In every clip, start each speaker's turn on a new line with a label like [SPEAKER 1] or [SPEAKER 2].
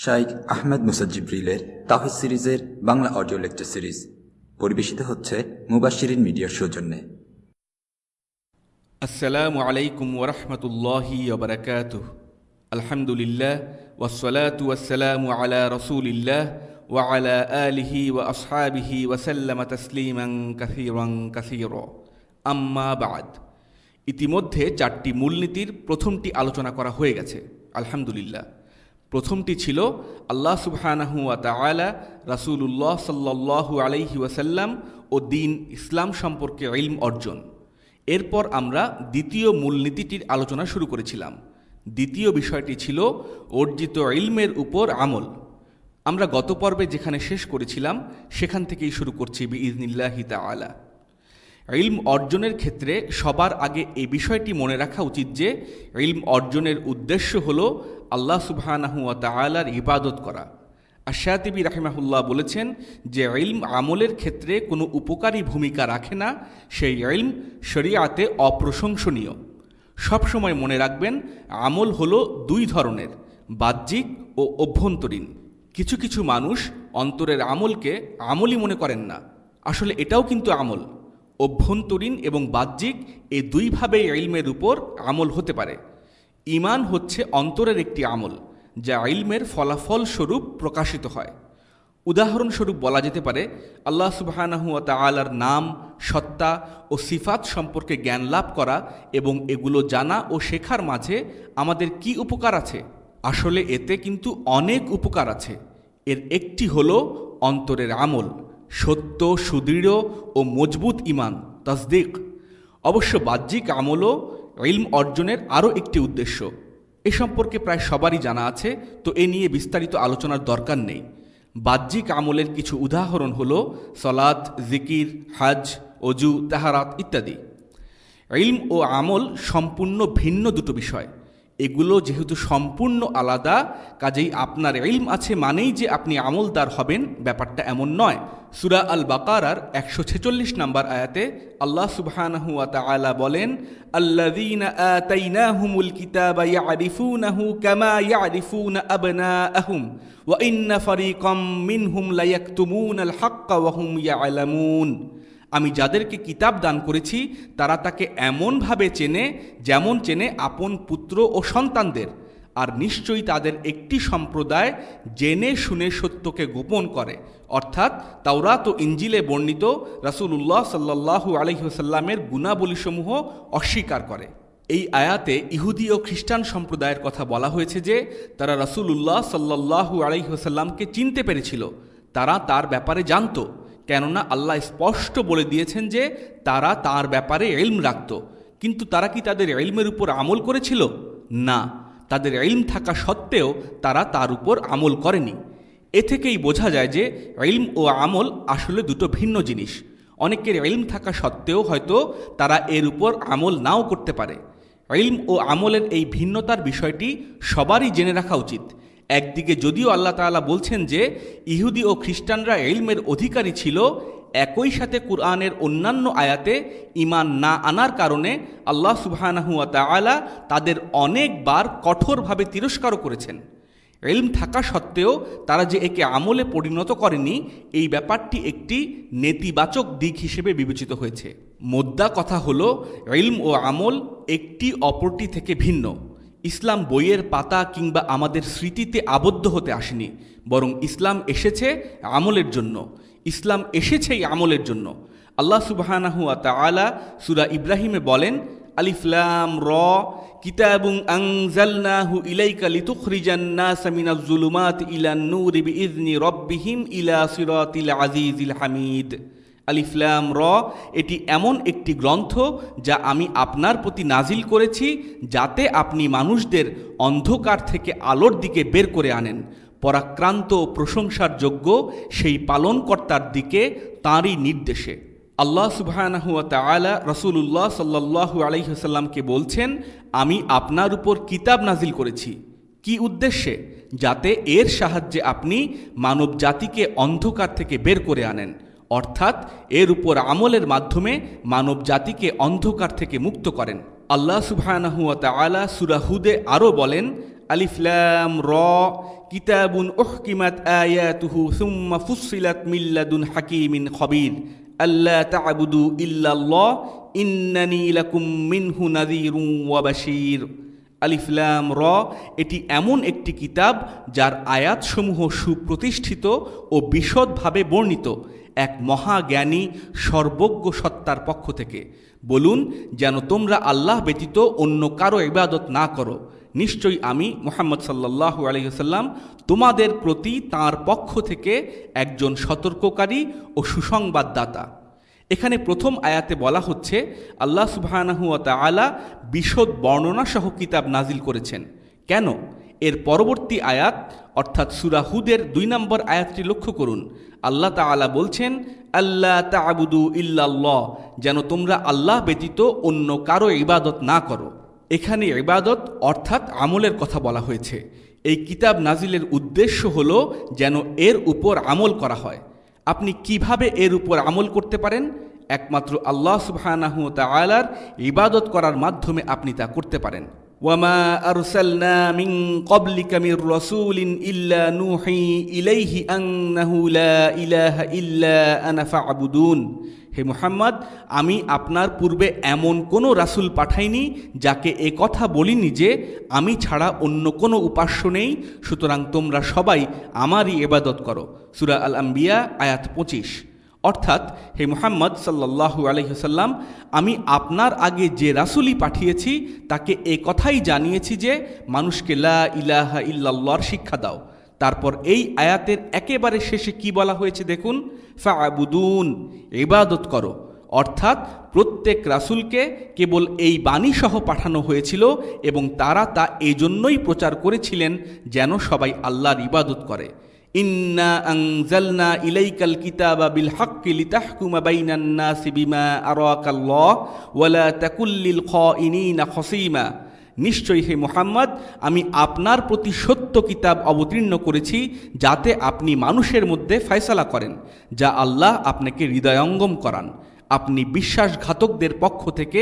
[SPEAKER 1] শাইখ আহমেদ মুসা জিবরিলের তাওহীদ সিরিজের Bangla audio lecture series পরিবেশিত হচ্ছে মুবাশশিরিন মিডিয়ার সৌজন্যে।
[SPEAKER 2] আসসালামু আলাইকুম ওয়া রাহমাতুল্লাহি ওয়া বারাকাতুহু। আলহামদুলিল্লাহ ওয়াসসালাতু ওয়াসসালামু আলা রাসূলিল্লাহ ওয়া আলা আলিহি ওয়া আসহাবিহি ওয়া সাল্লামা তাসলিমান কাসীরা। আম্মা বা'দ। ইতিমধ্যে চারটি মূলনীতির প্রথমটি আলোচনা করা হয়ে গেছে, আলহামদুলিল্লাহ। প্রথমটি ছিল আল্লাহ সুবহানাহু ওয়া তাআলা, রাসূলুল্লাহ সাল্লাল্লাহু আলাইহি ওয়াসাল্লাম ও দ্বীন ইসলাম সম্পর্কে ইলম অর্জন। এরপর আমরা দ্বিতীয় মূলনীতিটির আলোচনা শুরু করেছিলাম। দ্বিতীয় বিষয়টি ছিল অর্জিত ইলমের উপর আমল। আমরা গত পর্বে যেখানে শেষ করেছিলাম সেখান থেকেই শুরু করছি বিইজনিল্লাহি তাআলা। ইলম অর্জনের ক্ষেত্রে সবার আগে এই বিষয়টি মনে রাখা উচিত যে ইলম অর্জনের উদ্দেশ্য হল আল্লাহ সুবহানাহু ওয়া তাআলার ইবাদত করা। আশ-শাতিবী রাহিমাহুল্লাহ বলেছেন যে ইলম আমলের ক্ষেত্রে কোনো উপকারী ভূমিকা রাখে না, সেই ইলম শরীআতে অপ্রশংসনীয়। সবসময় মনে রাখবেন, আমল হলো দুই ধরনের, বাহ্যিক ও অভ্যন্তরীণ। কিছু কিছু মানুষ অন্তরের আমলকে আমলই মনে করেন না, আসলে এটাও কিন্তু আমল। অভ্যন্তরীণ এবং বাহ্যিক এই দুইভাবে ইলমের উপর আমল হতে পারে। ঈমান হচ্ছে অন্তরের একটি আমল যা ইলমের ফলাফল স্বরূপ প্রকাশিত হয়। উদাহরণস্বরূপ বলা যেতে পারে, আল্লাহ সুবহানাহু ওয়া তাআলার নাম, সত্তা ও সিফাত সম্পর্কে জ্ঞান লাভ করা এবং এগুলো জানা ও শেখার মাঝে আমাদের কি উপকার আছে? আসলে এতে কিন্তু অনেক উপকার আছে। এর একটি হলো অন্তরের আমল, সত্য, সুদৃঢ় ও মজবুত ঈমান, তাসদীক। অবশ্য বাহ্যিক আমলও ইলম অর্জনের আরও একটি উদ্দেশ্য। এ সম্পর্কে প্রায় সবারই জানা আছে, তো এ নিয়ে বিস্তারিত আলোচনার দরকার নেই। বাহ্যিক আমলের কিছু উদাহরণ হলো সালাত, জিকির, হজ, অজু, তাহারাত ইত্যাদি। ইলম ও আমল সম্পূর্ণ ভিন্ন দুটো বিষয়। এগুলো যেহেতু সম্পূর্ণ আলাদা, কাজেই আপনার ইলম আছে মানেই যে আপনি আমলদার হবেন, ব্যাপারটা এমন নয়। সূরা আল বাকারার ১৪৬ নম্বর আয়াতে আল্লাহ সুবহানাহু ওয়া তাআলা বলেন, আল্লাযীনা আতাইনাহুমুল কিতাবা ইয়ারিফুনাহু কামা ইয়ারিফুনা আবনাআহুম ওয়া ইন্না ফারীকাম মিনহুম লায়াকতুমুনাল হাক্কা ওয়া হুম ইয়ালামুন। আমি যাদেরকে কিতাব দান করেছি তারা তাকে এমনভাবে চেনে যেমন চেনে আপন পুত্র ও সন্তানদের, আর নিশ্চয়ই তাদের একটি সম্প্রদায় জেনে শুনে সত্যকে গোপন করে, অর্থাৎ তাওরাত ও ইনজিলে বর্ণিত রাসূলুল্লাহ সাল্লাল্লাহু আলাইহি ওয়াসাল্লামের গুণাবলীসমূহ অস্বীকার করে। এই আয়াতে ইহুদি ও খ্রিস্টান সম্প্রদায়ের কথা বলা হয়েছে যে তারা রাসূলুল্লাহ সাল্লাল্লাহু আলাইহি ওয়াসাল্লামকে চিনতে পেরেছিল, তারা তার ব্যাপারে জানত, কেননা আল্লাহ স্পষ্ট বলে দিয়েছেন যে তারা তার ব্যাপারে ইলম রাখত। কিন্তু তারা কি তাদের ইলমের উপর আমল করেছিল? না, তাদের ইলম থাকা সত্ত্বেও তারা তার উপর আমল করেনি। এ থেকেই বোঝা যায় যে ইলম ও আমল আসলে দুটো ভিন্ন জিনিস। অনেকের ইলম থাকা সত্ত্বেও হয়তো তারা এর উপর আমল নাও করতে পারে। ইলম ও আমলের এই ভিন্নতার বিষয়টি সবারই জেনে রাখা উচিত। একদিকে যদিও আল্লাহ তাআলা বলছেন যে ইহুদি ও খ্রিস্টানরা ইলমের অধিকারী ছিল, একই সাথে কুরআনের অন্যান্য আয়াতে ঈমান না আনার কারণে আল্লাহ সুবহানাহু ওয়া তাআলা তাদের অনেকবার কঠোরভাবে তিরস্কারও করেছেন। ইলম থাকা সত্ত্বেও তারা যে একে আমলে পরিণত করেনি, এই ব্যাপারটি একটি নেতিবাচক দিক হিসেবে বিবেচিত হয়েছে। মোদ্দা কথা হলো, ইলম ও আমল একটি অপরটি থেকে ভিন্ন। ইসলাম বইয়ের পাতা কিংবা আমাদের স্মৃতিতে আবদ্ধ হতে আসেনি, বরং ইসলাম এসেছে আমলের জন্য। ইসলাম এসেছেই আমলের জন্য। আল্লাহ সুবহানাহু ওয়া তাআলা সূরা ইব্রাহিমে বলেন, আলিফ লাম র কিতাবুন আনজালনাহু ইলাইকা লিতুখরিজান নাসা মিনাজ যুলুমাতি ইলান নূরি বিইذনি রাব্বিহিম ইলা সিরাতিল আজিজিল হামিদ। আলিফ লাম র, এটি এমন একটি গ্রন্থ যা আমি আপনার প্রতি নাজিল করেছি যাতে আপনি মানুষদের অন্ধকার থেকে আলোর দিকে বের করে আনেন, পরাক্রান্ত ও প্রশংসার যোগ্য সেই পালনকর্তার দিকে তাঁরই নির্দেশে। আল্লাহ সুবহানাহু ওয়া তাআলা রাসূলুল্লাহ সাল্লাল্লাহু আলাইহি ওয়াসাল্লামকে বলছেন, আমি আপনার উপর কিতাব নাজিল করেছি। কি উদ্দেশ্যে? যাতে এর সাহায্যে আপনি মানব জাতিকে অন্ধকার থেকে বের করে আনেন, অর্থাৎ এর উপর আমলের মাধ্যমে মানব জাতিকে অন্ধকার থেকে মুক্ত করেন। আল্লাহ সুবহানাহু ওয়া তাআলা সূরা হুদে আরও বলেন, আলিফ লাম র কিতাবুন উহকিমাত আয়াতুহু সুম্মা ফুসসিলাত মিন লাদুন হাকিমিন খবীর আল্লা তা'বুদু ইল্লাল্লাহ ইন্নানি লাকুম মিনহু নাযীরুন ওয়া বাশীর। আলিফ লাম র এটি এমন একটি কিতাব যার আয়াতসমূহ সুপ্রতিষ্ঠিত ও বিশদভাবে বর্ণিত এক মহাজ্ঞানী সর্বজ্ঞ সত্তার পক্ষ থেকে। বলুন যেন তোমরা আল্লাহ ব্যতীত অন্য কারো ইবাদত না করো। নিশ্চয়ই আমি মুহাম্মদ সাল্লাল্লাহু আলাইহি ওয়াসাল্লাম তোমাদের প্রতি তাঁর পক্ষ থেকে একজন সতর্ককারী ও সুসংবাদদাতা। এখানে প্রথম আয়াতে বলা হচ্ছে আল্লাহ সুবহানাহু ওয়া তাআলা বিশদ বর্ণনা সহ কিতাব নাজিল করেছেন। কেন? এর পরবর্তী আয়াত অর্থাৎ সূরা হুদের 2 নম্বর আয়াতটি লক্ষ্য করুন। আল্লাহ তাআলা বলছেন আল্লা তা'বুদু ইল্লাল্লাহ, যেন তোমরা আল্লাহ ব্যতীত অন্য কারো ইবাদত না করো। এখানে ইবাদত অর্থাৎ আমলের কথা বলা হয়েছে। এই কিতাব নাজিলের উদ্দেশ্য হলো যেন এর উপর আমল করা হয়। আপনি কিভাবে এর উপর আমল করতে পারেন? একমাত্র আল্লাহ সুবহানাহু ওয়া তাআলার ইবাদত করার মাধ্যমে আপনি তা করতে পারেন। ওয়ামা আরসালনা মিন ক্বাবলিকা মির রাসূলিন ইল্লা নূহি ইলাইহি আন্নাহু লা ইলাহা ইল্লা আনা ফা'বুদুন। হে মুহাম্মদ, আমি আপনার পূর্বে এমন কোনো রাসূল পাঠাইনি যাকে এ কথা বলিনি যে আমি ছাড়া অন্য কোনো উপাস্য নেই, সুতরাং তোমরা সবাই আমারই ইবাদত করো। সূরা আল আম্বিয়া আয়াত 25। অর্থাৎ হে মুহাম্মদ সাল্লাল্লাহু আলাইহি ওয়াসাল্লাম, আমি আপনার আগে যে রাসূলই পাঠিয়েছি তাকে এ কথাই জানিয়েছি যে মানুষকে লা ইলাহা ইল্লাল্লাহর শিক্ষা দাও। তারপর এই আয়াতের একেবারে শেষে কি বলা হয়েছে দেখুন, ফা'বুদুন, ইবাদত করো। অর্থাৎ প্রত্যেক রাসূলকে কেবল এই বাণী সহ পাঠানো হয়েছিল এবং তারা তা এজন্যই প্রচার করেছিলেন যেন সবাই আল্লাহর ইবাদত করে। ইন্না আনজালনা ইলাইকাল কিতাবা বিল হাক্কি লিতাহকুমা বাইনান নাসি বিমা আরাকাল্লাহ ওয়া লা তাকুল লিল খাইনিনা খসীমা। নিশ্চয়ই হে মুহাম্মদ, আমি আপনার প্রতি সত্য কিতাব অবতীর্ণ করেছি যাতে আপনি মানুষের মধ্যে ফয়সালা করেন, যা আল্লাহ আপনাকে হৃদয়ঙ্গম করান। আপনি বিশ্বাসঘাতকদের পক্ষ থেকে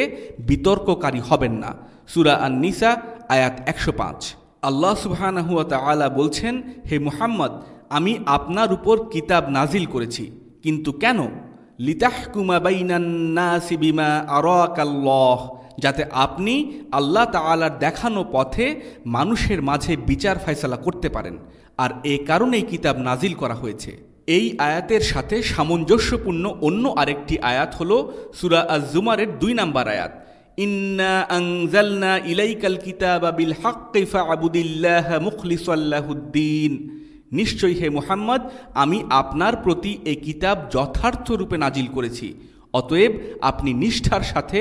[SPEAKER 2] বিতর্ককারী হবেন না। সূরা আন-নিসা আয়াত 105। আল্লাহ সুবহানাহু ওয়া তাআলা বলছেন, হে মুহাম্মদ, আমি আপনার উপর কিতাব নাজিল করেছি, কিন্তু কেন? লিতাহকুমা বাইনান নাসি বিমা আরাকাল্লাহ, যাতে আপনি আল্লাহ তাআলার দেখানো পথে মানুষের মাঝে বিচার ফয়সালা করতে পারেন। আর এ কারণেই কিতাব নাজিল করা হয়েছে। এই আয়াতের সাথে সামঞ্জস্যপূর্ণ অন্য আরেকটি আয়াত হলো সূরা আজ-জুমারের 2 নম্বর আয়াত, ইন্না আনজালনা ইলাইকাল কিতাবা বিল হাক্কি ফা'বুদিল্লাহা মুখলিসাল লাহুদ্দিন। নিশ্চয়ই হে মুহাম্মদ, আমি আপনার প্রতি এই কিতাব যথার্থ রূপে নাজিল করেছি, অতএব আপনি নিষ্ঠার সাথে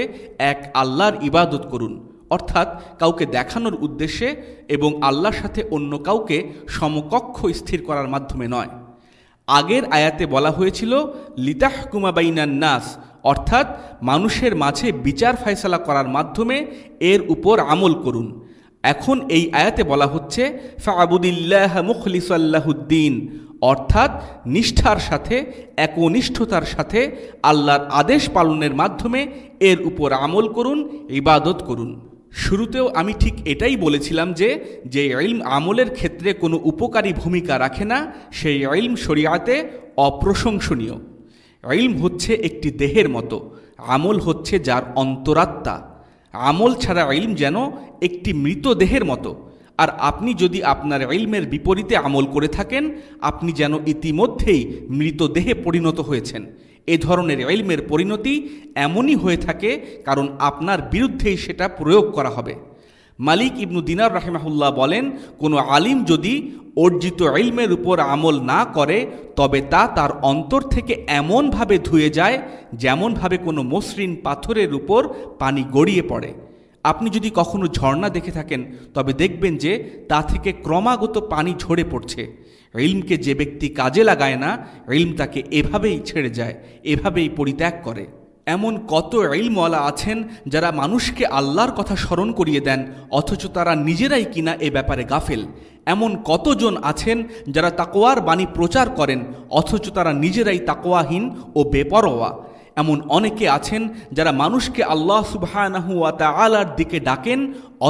[SPEAKER 2] এক আল্লাহর ইবাদত করুন। অর্থাৎ কাউকে দেখানোর উদ্দেশ্যে এবং আল্লাহর সাথে অন্য কাউকে সমকক্ষ স্থির করার মাধ্যমে নয়। আগের আয়াতে বলা হয়েছিল লিতাহকুমা বাইনান নাস, অর্থাৎ মানুষের মাঝে বিচার ফয়সালা করার মাধ্যমে এর উপর আমল করুন। এখন এই আয়াতে বলা হচ্ছে ফা'বুদিল্লাহা মুখলিসাল লাহুদ্দিন, অর্থাৎ নিষ্ঠার সাথে একনিষ্ঠতার সাথে আল্লাহর আদেশ পালনের মাধ্যমে এর উপর আমল করুন, ইবাদত করুন। শুরুতেও আমি ঠিক এটাই বলেছিলাম যে ইলম আমলের ক্ষেত্রে কোনো উপকারী ভূমিকা রাখে না, সেই ইলম শরিয়াতে অপ্রশংসনীয়। ইলম হচ্ছে একটি দেহের মতো, আমল হচ্ছে যার অন্তরাত্মা। আমল ছাড়া ইলম যেন একটি মৃত দেহের মতো। আর আপনি যদি আপনার ইলমের বিপরীতে আমল করে থাকেন, আপনি যেন ইতিমধ্যেই মৃত দেহে পরিণত হয়েছেন। এ ধরনের ইলমের পরিণতি এমনই হয়ে থাকে কারণ আপনার বিরুদ্ধেই সেটা প্রয়োগ করা হবে। মালিক ইবনু দিনার রাহিমাহুল্লাহ বলেন, কোনো আলিম যদি অর্জিত ইলমের উপর আমল না করে তবে তা তার অন্তর থেকে এমনভাবে ধুয়ে যায় যেমনভাবে কোনো মসৃণ পাথরের উপর পানি গড়িয়ে পড়ে। আপনি যদি কখনো ঝর্ণা দেখে থাকেন তবে দেখবেন যে তা থেকে ক্রমাগত পানি ঝরে পড়ছে। ইলমকে যে ব্যক্তি কাজে লাগায় না, ইলম তাকে এভাবেই ছেড়ে যায়, এভাবেই পরিত্যাগ করে। এমন কত ইলমওয়ালা আছেন যারা মানুষকে আল্লাহর কথা স্মরণ করিয়ে দেন, অথচ তারা নিজেরাই কিনা এ ব্যাপারে গাফেল। এমন কতজন আছেন যারা তাকওয়ার বাণী প্রচার করেন, অথচ তারা নিজেরাই তাকওয়াহীন ও বেপরোয়া। এমন অনেকে আছেন যারা মানুষকে আল্লাহ সুবহানাহু ওয়া তাআলার দিকে ডাকেন,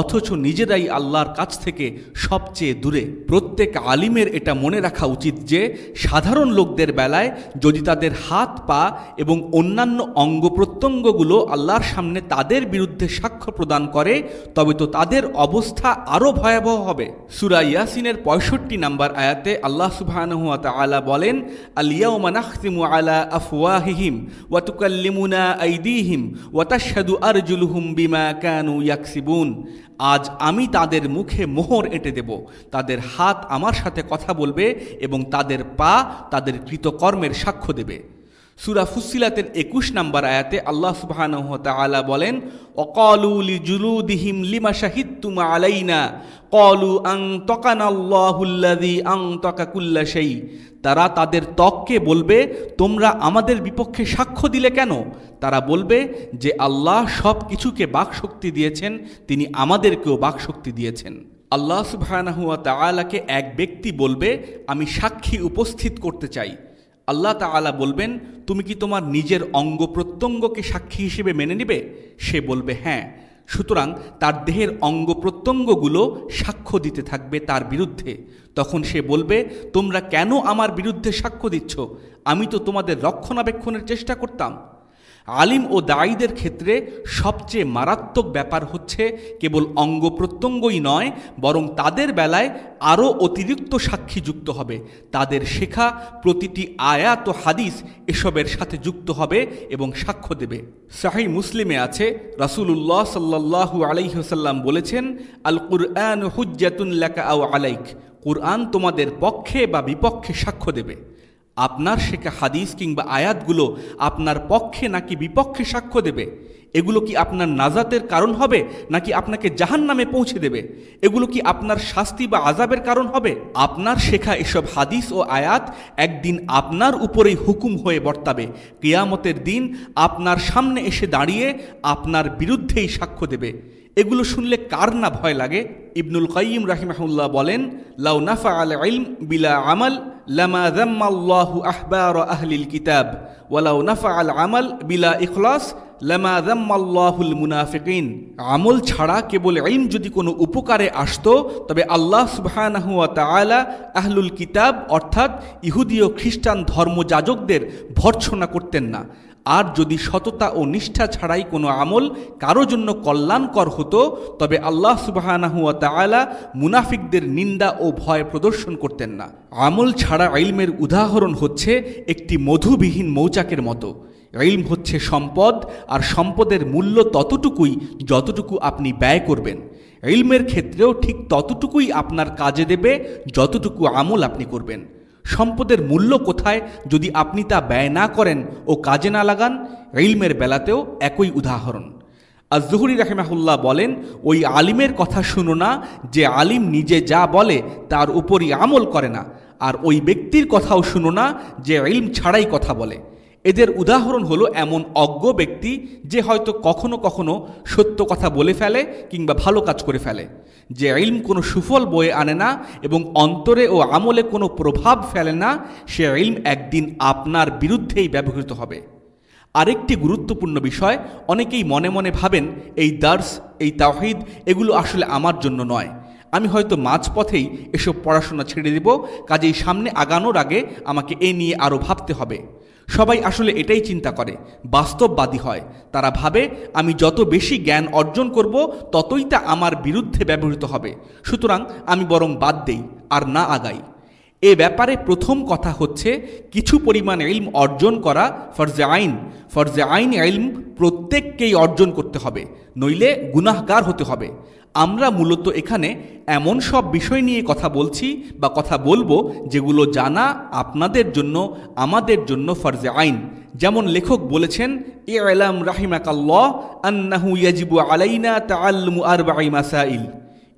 [SPEAKER 2] অথচ নিজেরাই আল্লাহর কাছ থেকে সবচেয়ে দূরে। প্রত্যেক আলিমের এটা মনে রাখা উচিত যে সাধারণ লোকদের বেলায় যদি তাদের হাত পা এবং অন্যান্য অঙ্গ প্রত্যঙ্গগুলো আল্লাহর সামনে তাদের বিরুদ্ধে সাক্ষ্য প্রদান করে তবে তো তাদের অবস্থা আরও ভয়াবহ হবে। সূরা ইয়াসিনের ৬৫ নম্বর আয়াতে আল্লাহ সুবহানাহু ওয়া তাআলা বলেন, আল ইয়াউমা নাখতিমু আলা আফওয়াহিহিম ওয়া তুকাল্লিমুনা আইদিহিম ওয়া তাশহাদু আরজুলুহুম বিমা কানু ইয়াকসিবুন। আজ আমি তাদের মুখে মোহর এঁটে দেব, তাদের হাত আমার সাথে কথা বলবে এবং তাদের পা তাদের কৃতকর্মের সাক্ষ্য দেবে। সূরা ফুসসিলাতের ২১ নম্বর আয়াতে আল্লাহ সুবহানাহু ওয়া তাআলা বলেন, ওয়াকালু লিজুলুদিহিম লিমা শাহিদতুম আলাইনা ক্বালু আনতাকানাল্লাহুল্লাযী আনতাকা কুল্লা শাই। তারা তাদের ত্বককে বলবে, তোমরা আমাদের বিপক্ষে সাক্ষ্য দিলে কেন? তারা বলবে যে আল্লাহ সব কিছুকে বাকশক্তি দিয়েছেন, তিনি আমাদেরকেও বাকশক্তি দিয়েছেন। আল্লাহ সুবহানাহু ওয়া তাআলাকে এক ব্যক্তি বলবে, আমি সাক্ষী উপস্থিত করতে চাই। আল্লাহ তাআলা বলবেন, তুমি কি তোমার নিজের অঙ্গ প্রত্যঙ্গকে সাক্ষী হিসেবে মেনে নিবে? সে বলবে হ্যাঁ। সুতরাং তার দেহের অঙ্গ প্রত্যঙ্গগুলো সাক্ষ্য দিতে থাকবে তার বিরুদ্ধে। তখন সে বলবে, তোমরা কেন আমার বিরুদ্ধে সাক্ষ্য দিচ্ছ? আমি তো তোমাদের রক্ষণাবেক্ষণের চেষ্টা করতাম। আলিম ও দায়ীদের ক্ষেত্রে সবচেয়ে মারাত্মক ব্যাপার হচ্ছে কেবল অঙ্গ প্রত্যঙ্গই নয়, বরং তাদের বেলায় আরও অতিরিক্ত সাক্ষী যুক্ত হবে। তাদের শেখা প্রতিটি আয়াত ও হাদিস এসবের সাথে যুক্ত হবে এবং সাক্ষ্য দেবে। সহিহ মুসলিমে আছে, রাসূলুল্লাহ সাল্লাল্লাহু আলাইহি ওয়াসাল্লাম বলেছেন, আল কুরআন হুজ্জাতুন লাকা আও আলাইক। কুরআন তোমাদের পক্ষে বা বিপক্ষে সাক্ষ্য দেবে। আপনার শেখা হাদিস কিংবা আয়াতগুলো আপনার পক্ষে নাকি বিপক্ষে সাক্ষ্য দেবে? এগুলো কি আপনার নাজাতের কারণ হবে নাকি আপনাকে জাহান্নামে পৌঁছে দেবে? এগুলো কি আপনার শাস্তি বা আযাবের কারণ হবে? আপনার শেখা এসব হাদিস ও আয়াত একদিন আপনার উপরেই হুকুম হয়ে বর্তাবে। কিয়ামতের দিন আপনার সামনে এসে দাঁড়িয়ে আপনার বিরুদ্ধেই সাক্ষ্য দেবে। এগুলো শুনলে কার না ভয় লাগে? ইবনুল কাইয়িম রাহিমাহুল্লাহ বলেন, লাউ নাফাআল ইলম বিলা আমাল লামা যাম্মাল্লাহু আহবার আহলিল কিতাব ওয়ালাউ নাফাআল আমাল বিলা ইখলাস লামা যাম্মাল্লাহুল মুনাফিকিন। আমল ছাড়া কেবল ইলম যদি কোনো উপকারে আসতো তবে আল্লাহ সুবহানাহু ওয়া তাআলা আহলুল কিতাব অর্থাৎ ইহুদি ও খ্রিস্টান ধর্মযাজকদের ভর্ৎসনা করতেন না। আর যদি সততা ও নিষ্ঠা ছাড়াই কোনো আমল কারো জন্য কল্যাণকর হতো তবে আল্লাহ সুবহানাহু ওয়া তাআলা মুনাফিকদের নিন্দা ও ভয় প্রদর্শন করতেন না। আমল ছাড়া ইলমের উদাহরণ হচ্ছে একটি মধুবিহীন মৌচাকের মতো। ইলম হচ্ছে সম্পদ, আর সম্পদের মূল্য ততটুকুই যতটুকু আপনি ব্যয় করবেন। ইলমের ক্ষেত্রেও ঠিক ততটুকুই আপনার কাজে দেবে যতটুকু আমল আপনি করবেন। সম্পদের মূল্য কোথায় যদি আপনি তা ব্যয় না করেন ও কাজে না লাগান? ইলমের বেলাতেও একই উদাহরণ। আজ-জুহরি রাহিমাহুল্লাহ বলেন, ওই আলিমের কথা শুনো না যে আলিম নিজে যা বলে তার উপরই আমল করে না, আর ওই ব্যক্তির কথাও শুনো না যে ইলম ছাড়াই কথা বলে। এদের উদাহরণ হলো এমন অজ্ঞ ব্যক্তি যে হয়তো কখনো কখনো সত্য কথা বলে ফেলে কিংবা ভালো কাজ করে ফেলে। যে ইলম কোনো সুফল বয়ে আনে না এবং অন্তরে ও আমলে কোনো প্রভাব ফেলে না, সে ইলম একদিন আপনার বিরুদ্ধেই ব্যবহৃত হবে। আরেকটি গুরুত্বপূর্ণ বিষয়, অনেকেই মনে মনে ভাবেন এই দার্স, এই তাওহীদ এগুলো আসলে আমার জন্য নয়। আমি হয়তো মাঝপথেই এসব পড়াশোনা ছেড়ে দেব, কাজেই সামনে আগানোর আগে আমাকে এ নিয়ে আরও ভাবতে হবে। সবাই আসলে এটাই চিন্তা করে, বাস্তববাদী হয়। তারা ভাবে আমি যত বেশি জ্ঞান অর্জন করব ততই তা আমার বিরুদ্ধে ব্যবহৃত হবে, সুতরাং আমি বরং বাদ দেই আর না আগাই। এ ব্যাপারে প্রথম কথা হচ্ছে, কিছু পরিমাণ ইলম অর্জন করা ফরজে আইন। ফরজে আইন ইলম প্রত্যেককেই অর্জন করতে হবে, নইলে গুনাহগার হতে হবে। আমরা মূলত এখানে এমন সব বিষয় নিয়ে কথা বলছি বা কথা বলবো যেগুলো জানা আপনাদের জন্য, আমাদের জন্য ফরজে আইন। যেমন লেখক বলেছেন, ই'লাম রাহিমাকাল্লাহ আন্নাহু ইয়াজিবু আলাইনা তাআল্লুমু আরবাঈ মাসাইল।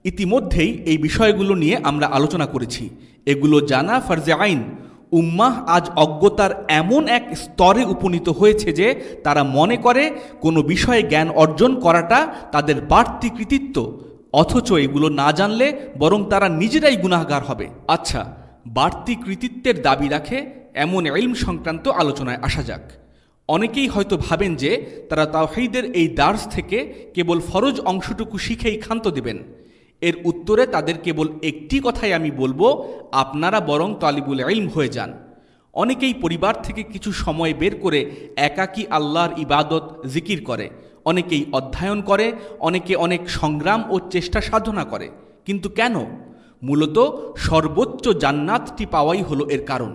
[SPEAKER 2] ইতিমধ্যেই এই বিষয়গুলো নিয়ে আমরা আলোচনা করেছি। এগুলো জানা ফরজে আইন। উম্মাহ আজ অজ্ঞতার এমন এক স্তরে উপনীত হয়েছে যে তারা মনে করে কোনো বিষয়ে জ্ঞান অর্জন করাটা তাদের বাড়তি কৃতিত্ব, অথচ এগুলো না জানলে বরং তারা নিজেরাই গুনাহগার হবে। আচ্ছা, বাড়তি কৃতিত্বের দাবি রাখে এমন ইলম সংক্রান্ত আলোচনায় আসা যাক। অনেকেই হয়তো ভাবেন যে তারা তাওহীদের এই দার্স থেকে কেবল ফরজ অংশটুকু শিখেই ক্ষান্ত দিবেন। এর উত্তরে তাদের কেবল একটি কথাই আমি বলবো, আপনারা বরং তালিবুল ইলম হয়ে যান। অনেকেই পরিবার থেকে কিছু সময় বের করে একাকী আল্লাহর ইবাদত জিকির করে, অনেকেই অধ্যয়ন করে, অনেকে অনেক সংগ্রাম ও চেষ্টা সাধনা করে। কিন্তু কেন? মূলত সর্বোচ্চ জান্নাতটি পাওয়াই হলো এর কারণ।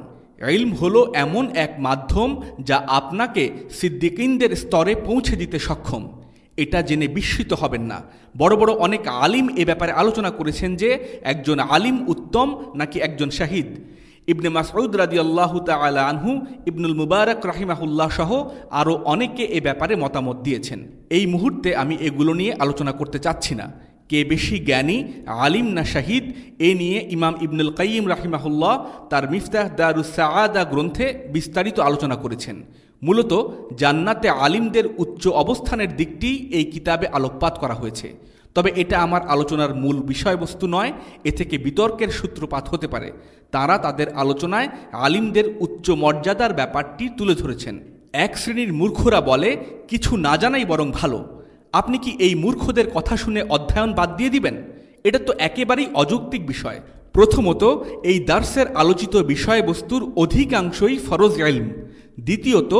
[SPEAKER 2] ইলম হলো এমন এক মাধ্যম যা আপনাকে সিদ্দিকিনদের স্তরে পৌঁছে দিতে সক্ষম। এটা জেনে বিস্মিত হবেন না। বড় বড় অনেক আলিম এ ব্যাপারে আলোচনা করেছেন যে একজন আলিম উত্তম নাকি একজন শাহিদ। ইবনে মাসউদ রাদিয়াল্লাহু তাআলা আনহু, ইবনুল মুবারক রাহিমাহুল্লাহ সহ আরও অনেকে এ ব্যাপারে মতামত দিয়েছেন। এই মুহূর্তে আমি এগুলো নিয়ে আলোচনা করতে চাচ্ছি না। কে বেশি জ্ঞানী, আলিম না শাহিদ, এ নিয়ে ইমাম ইবনুল কাইয়িম রাহিমাহুল্লাহ তার মিফতাহ দারুস সাআদা গ্রন্থে বিস্তারিত আলোচনা করেছেন। মূলত জান্নাতে আলিমদের উচ্চ অবস্থানের দিকটি এই কিতাবে আলোকপাত করা হয়েছে। তবে এটা আমার আলোচনার মূল বিষয়বস্তু নয়, এ থেকে বিতর্কের সূত্রপাত হতে পারে। তারা তাদের আলোচনায় আলিমদের উচ্চ মর্যাদার ব্যাপারটি তুলে ধরেছেন। এক শ্রেণীর মূর্খরা বলে কিছু না জানাই বরং ভালো। আপনি কি এই মূর্খদের কথা শুনে অধ্যয়ন বাদ দিয়ে দিবেন? এটা তো একেবারেই অযৌক্তিক বিষয়। প্রথমত, এই দার্সের আলোচিত বিষয়বস্তুর অধিকাংশই ফরজ ইলম। দ্বিতীয়ত,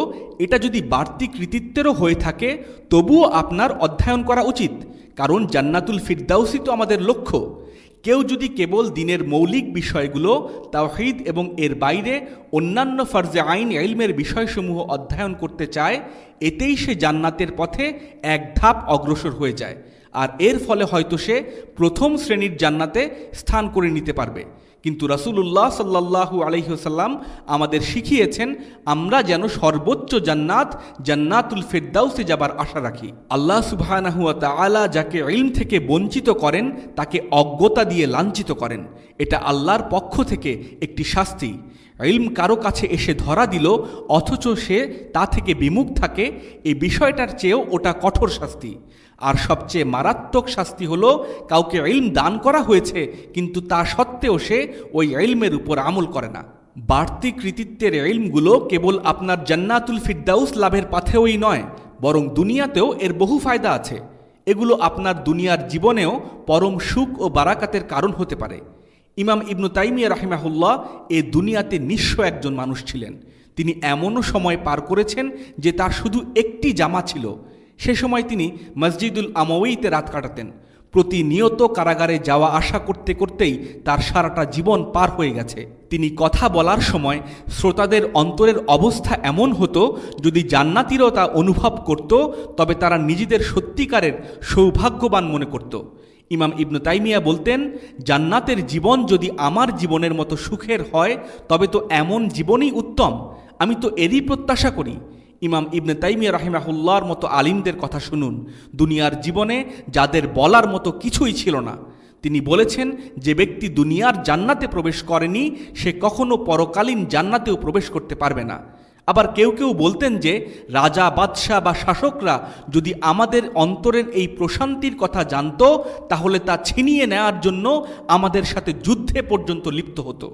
[SPEAKER 2] এটা যদি বাড়তি কৃতিত্বেরও হয়ে থাকে তবুও আপনার অধ্যয়ন করা উচিত, কারণ জান্নাতুল ফিরদাউসই তো আমাদের লক্ষ্য। কেউ যদি কেবল দিনের মৌলিক বিষয়গুলো, তাওহীদ এবং এর বাইরে অন্যান্য ফরজে আইন ইলমের বিষয়সমূহ অধ্যয়ন করতে চায়, এতেই সে জান্নাতের পথে এক ধাপ অগ্রসর হয়ে যায়, আর এর ফলে হয়তো সে প্রথম শ্রেণীর জান্নাতে স্থান করে নিতে পারবে। কিন্তু রাসূলুল্লাহ সাল্লাল্লাহু আলাইহি ওয়াসাল্লাম আমাদের শিখিয়েছেন আমরা যেন সর্বোচ্চ জান্নাত, জান্নাতুল ফিরদাউসে যাবার আশা রাখি। আল্লাহ সুবহানাহু ওয়া তাআলা যাকে ইলম থেকে বঞ্চিত করেন তাকে অজ্ঞতা দিয়ে লাঞ্ছিত করেন। এটা আল্লাহর পক্ষ থেকে একটি শাস্তি। ইলম কারো কাছে এসে ধরা দিল অথচ সে তা থেকে বিমুখ থাকে, এই বিষয়টার চেয়েও ওটা কঠোর শাস্তি। আর সবচেয়ে মারাত্মক শাস্তি হলো কাউকে ইলম দান করা হয়েছে কিন্তু তা সত্ত্বেও সে ওই ইলমের উপর আমল করে না। বাড়তি কৃতিত্বের ইলমগুলো কেবল আপনার জান্নাতুল ফিরদাউস লাভের পাথেওই নয়, বরং দুনিয়াতেও এর বহু ফায়দা আছে। এগুলো আপনার দুনিয়ার জীবনেও পরম সুখ ও বারাকাতের কারণ হতে পারে। ইমাম ইবনু তাইমিয়া রাহিমাহুল্লাহ এ দুনিয়াতে নিঃস্ব একজন মানুষ ছিলেন। তিনি এমনও সময় পার করেছেন যে তার শুধু একটি জামা ছিল। সে সময় তিনি মসজিদুল আমাউইতে রাত কাটাতেন। প্রতিনিয়ত কারাগারে যাওয়া আসা করতে করতেই তার সারাটা জীবন পার হয়ে গেছে। তিনি কথা বলার সময় শ্রোতাদের অন্তরের অবস্থা এমন হতো, যদি জান্নাতীরাও তা অনুভব করত তবে তারা নিজেদের সত্যিকারের সৌভাগ্যবান মনে করত। ইমাম ইবনু তাইমিয়া বলতেন, জান্নাতের জীবন যদি আমার জীবনের মতো সুখের হয় তবে তো এমন জীবনই উত্তম। আমি তো এরই প্রত্যাশা করি। ইমাম ইবনে তাইমিয়া রাহিমাহুল্লাহর মতো আলিমদের কথা শুনুন, দুনিয়ার জীবনে যাদের বলার মতো কিছুই ছিল না। তিনি বলেছেন, যে ব্যক্তি দুনিয়ার জান্নাতে প্রবেশ করেনি সে কখনো পরকালীন জান্নাতেও প্রবেশ করতে পারবে না। আবার কেউ কেউ বলতেন যে রাজা, বাদশাহ বা শাসকরা যদি আমাদের অন্তরের এই প্রশান্তির কথা জানতো তাহলে তা ছিনিয়ে নেওয়ার জন্য আমাদের সাথে যুদ্ধে পর্যন্ত লিপ্ত হতো।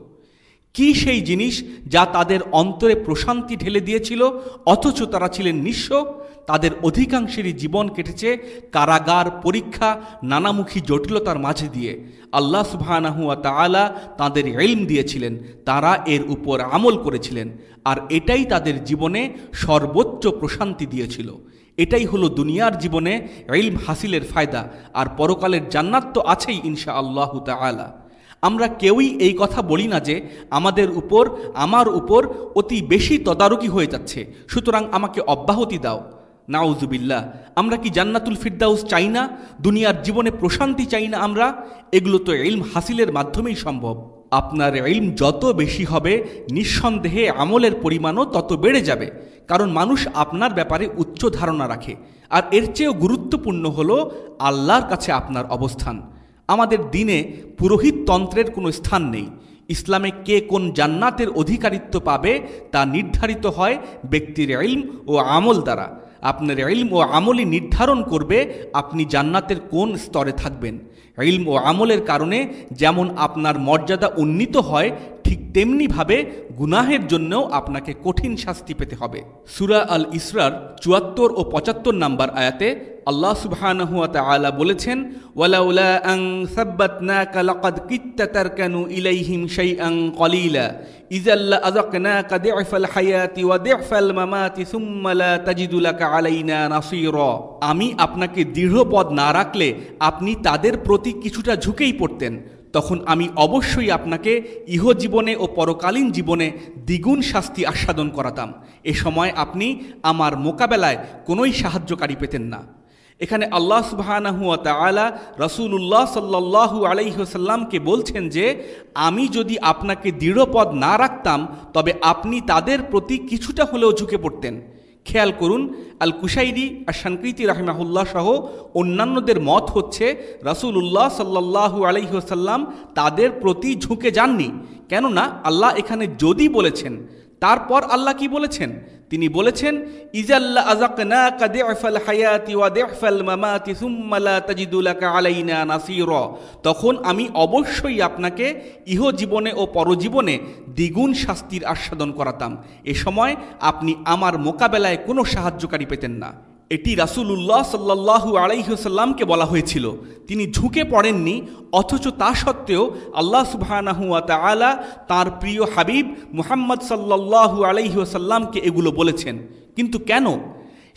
[SPEAKER 2] কি সেই জিনিস যা তাদের অন্তরে প্রশান্তি ঢেলে দিয়েছিল অথচ তারা ছিলেন নিঃস্ব? তাদের অধিকাংশেরই জীবন কেটেছে কারাগার, পরীক্ষা, নানামুখী জটিলতার মাঝে দিয়ে। আল্লাহ সুবহানাহু ওয়া তাআলা তাদের ইলম দিয়েছিলেন, তারা এর উপর আমল করেছিলেন, আর এটাই তাদের জীবনে সর্বোচ্চ প্রশান্তি দিয়েছিল। এটাই হলো দুনিয়ার জীবনে ইলম হাসিলের ফায়দা, আর পরকালের জান্নাত তো আছেই ইনশাআল্লাহু তাআলা। আমরা কেউই এই কথা বলি না যে আমার উপর অতি বেশি তদারকি হয়ে যাচ্ছে, সুতরাং আমাকে অব্যাহতি দাও। নাউজুবিল্লাহ। আমরা কি জান্নাতুল ফিরদাউস চাই না? দুনিয়ার জীবনে প্রশান্তি চাই না আমরা? এগুলো তো ইলম হাসিলের মাধ্যমেই সম্ভব। আপনার ইলম যত বেশি হবে নিঃসন্দেহে আমলের পরিমাণও তত বেড়ে যাবে, কারণ মানুষ আপনার ব্যাপারে উচ্চ ধারণা রাখে। আর এর চেয়েও গুরুত্বপূর্ণ হলো আল্লাহর কাছে আপনার অবস্থান। আমাদের দিনে পুরোহিততন্ত্রের কোনো স্থান নেই। ইসলামে কে কোন জান্নাতের অধিকারিত্ব পাবে তা নির্ধারিত হয় ব্যক্তির ইলম ও আমল দ্বারা। আপনার ইলম ও আমলই নির্ধারণ করবে আপনি জান্নাতের কোন স্তরে থাকবেন। ইলম ও আমলের কারণে যেমন আপনার মর্যাদা উন্নীত হয়, ঠিক তেমনিভাবে গুনাহের জন্যও আপনাকে কঠিন শাস্তি পেতে হবে। সূরা আল ইসরার ৭৪ ও ৭৫ নম্বর আয়াতে আল্লাহ সুবহানাহু ওয়া তাআলা বলেছেন, ওয়ালাউলা আন সাব্বাতনাকা লাকাদ কিত্তা তারকানু ইলাইহিম শাইআন কলিলা ইযাল লাআযাকনাকা দি'ফাল হায়াতি ওয়া দি'ফাল মামাতি সুম্মা লা তাজিদু লাকা আলাইনা নাসীরা। আমি আপনাকে দৃঢ়পদ না রাখলে আপনি তাদের প্রতি কিছুটা ঝুঁকেই পড়তেন, তখন আমি অবশ্যই আপনাকে ইহজীবনে ও পরকালীন জীবনে দ্বিগুণ শাস্তি আস্বাদন করাতাম। এ সময় আপনি আমার মোকাবেলায় কোনোই সাহায্যকারী পেতেন না। এখানে আল্লাহ সুবহানাহু ওয়া তাআলা রাসূলুল্লাহ সাল্লাল্লাহু আলাইহি ওয়াসাল্লামকে বলছেন যে আমি যদি আপনাকে দৃঢ়পদ না রাখতাম তবে আপনি তাদের প্রতি কিছুটা হলেও ঝুঁকে পড়তেন। খেয়াল করুন, আল কুশাইরি আর শানকীতি রাহিমাহুল্লাহ সহ অন্যান্যদের মত হচ্ছে রাসূলুল্লাহ সাল্লাল্লাহু আলাইহি ওয়াসাল্লাম তাদের প্রতি ঝুঁকে যাননি। কেননা আল্লাহ এখানে যদি বলেছেন, তারপর আল্লাহ কি বলেছেন? তিনি বলেছেন, ইজাল্লা আযাকনাকা দি'ফাল হায়াতি ওয়া দি'ফাল মামাতি সুম্মা লা তাজিদু লাকা আলাইনা নাসীরা। তখন আমি অবশ্যই আপনাকে ইহজীবনে ও পরজীবনে দ্বিগুণ শাস্তির আস্বাদন করাতাম। এ সময় আপনি আমার মোকাবেলায় কোনো সাহায্যকারী পেতেন না। এটি রাসূলুল্লাহ সাল্লাল্লাহু আলাইহি ওয়াসাল্লামকে বলা হয়েছিল। তিনি ঝুঁকে পড়েননি, অথচ তা সত্ত্বেও আল্লাহ সুবহানাহু ওয়া তাআলা তাঁর প্রিয় হাবিব মুহাম্মদ সাল্লাল্লাহু আলাইহি ওয়াসাল্লামকে এগুলো বলেছেন। কিন্তু কেন?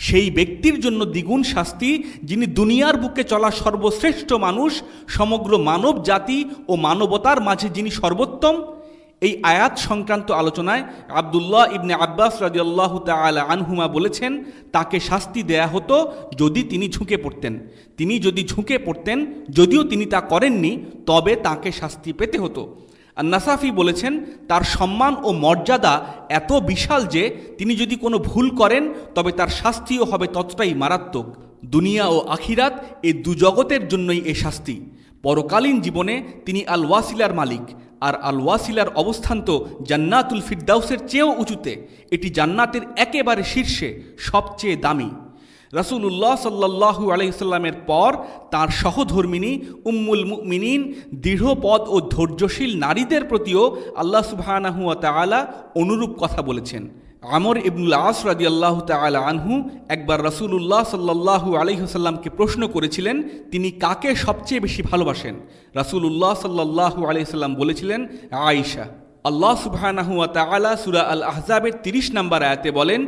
[SPEAKER 2] সেই ব্যক্তির জন্য দ্বিগুণ শাস্তি যিনি দুনিয়ার বুকে চলা সর্বশ্রেষ্ঠ মানুষ, সমগ্র মানব জাতি ও মানবতার মাঝে যিনি সর্বোত্তম। এই আয়াত সংক্রান্ত আলোচনায় আব্দুল্লাহ ইবনে আব্বাস রাদিয়াল্লাহু তাআলা আনহুমা বলেছেন, তাকে শাস্তি দেয়া হতো যদি তিনি ঝুঁকে পড়তেন। তিনি যদি ঝুঁকে পড়তেন, যদিও তিনি তা করেননি, তবে তাকে শাস্তি পেতে হতো। আর নাসাফি বলেছেন, তার সম্মান ও মর্যাদা এত বিশাল যে তিনি যদি কোনো ভুল করেন তবে তার শাস্তিও হবে ততটাই মারাত্মক। দুনিয়া ও আখিরাত এই দুজগতের জন্যই এ শাস্তি। পরকালীন জীবনে তিনি আল ওয়াসিলার মালিক, আর আল ওয়াসিলার অবস্থান তো জান্নাতুল ফিরদাউসের চেয়েও উঁচুতে। এটি জান্নাতের একেবারে শীর্ষে, সবচেয়ে দামি। রাসূলুল্লাহ সাল্লাল্লাহু আলাইহি সাল্লামের পর তাঁর সহধর্মিনী উম্মুল মুমিনিন দৃঢ়পদ ও ধৈর্যশীল নারীদের প্রতিও আল্লাহ সুবহানাহু ওয়া তাআলা অনুরূপ কথা বলেছেন। আমর ইবনুল আস রাদিয়াল্লাহু তাআলা আনহু একবার রাসূলুল্লাহ সাল্লাল্লাহু আলাইহি ওয়াসাল্লামকে প্রশ্ন করেছিলেন, তিনি কাকে সবচেয়ে বেশি ভালোবাসেন? রাসূলুল্লাহ সাল্লাল্লাহু আলাইহি ওয়াসাল্লাম বলেছিলেন, আয়েশা। আল্লাহ সুবহানাহু ওয়া তাআলা সূরা আল আহজাবের ৩০ নম্বর আয়াতে বলেন,